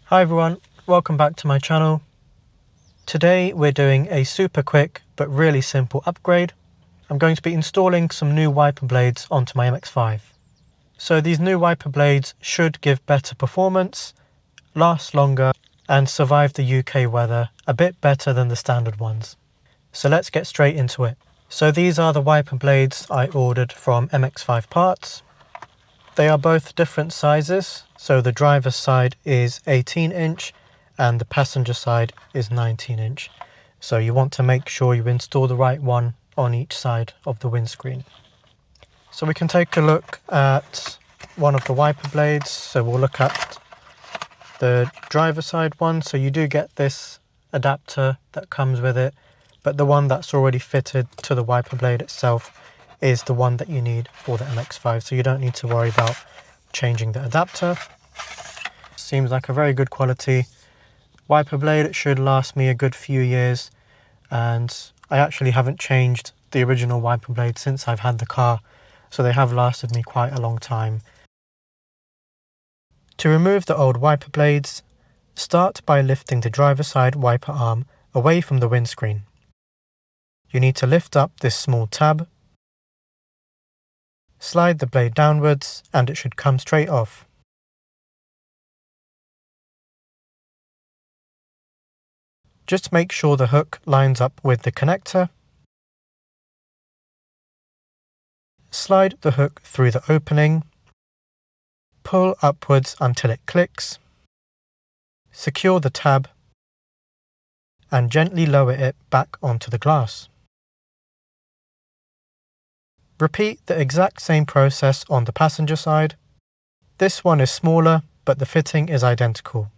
Hi everyone, welcome back to my channel. Today we're doing a super quick but really simple upgrade. I'm going to be installing some new wiper blades onto my MX-5. So these new wiper blades should give better performance, last longer and survive the UK weather a bit better than the standard ones. So let's get straight into it. So these are the wiper blades I ordered from MX-5 Parts. They are both different sizes, so the driver's side is 18 inch and the passenger side is 19 inch. So you want to make sure you install the right one on each side of the windscreen. So we can take a look at one of the wiper blades. So we'll look at the driver's side one. So you do get this adapter that comes with it, but the one that's already fitted to the wiper blade itself is the one that you need for the MX-5, so you don't need to worry about changing the adapter. Seems like a very good quality wiper blade. It should last me a good few years, and I actually haven't changed the original wiper blade since I've had the car, so they have lasted me quite a long time. To remove the old wiper blades, start by lifting the driver's side wiper arm away from the windscreen. You need to lift up this small tab, slide the blade downwards and it should come straight off. Just make sure the hook lines up with the connector. Slide the hook through the opening. Pull upwards until it clicks. Secure the tab and gently lower it back onto the glass. Repeat the exact same process on the passenger side. This one is smaller, but the fitting is identical.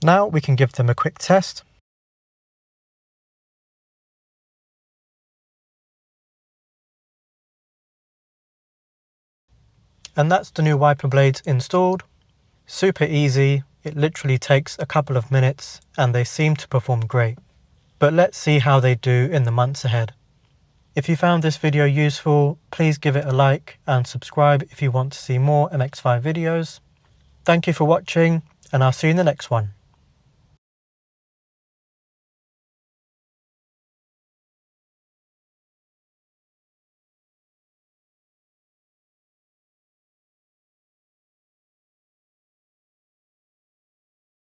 Now we can give them a quick test. And that's the new wiper blades installed. Super easy, it literally takes a couple of minutes and they seem to perform great. But let's see how they do in the months ahead. If you found this video useful, please give it a like and subscribe if you want to see more MX-5 videos. Thank you for watching, and I'll see you in the next one.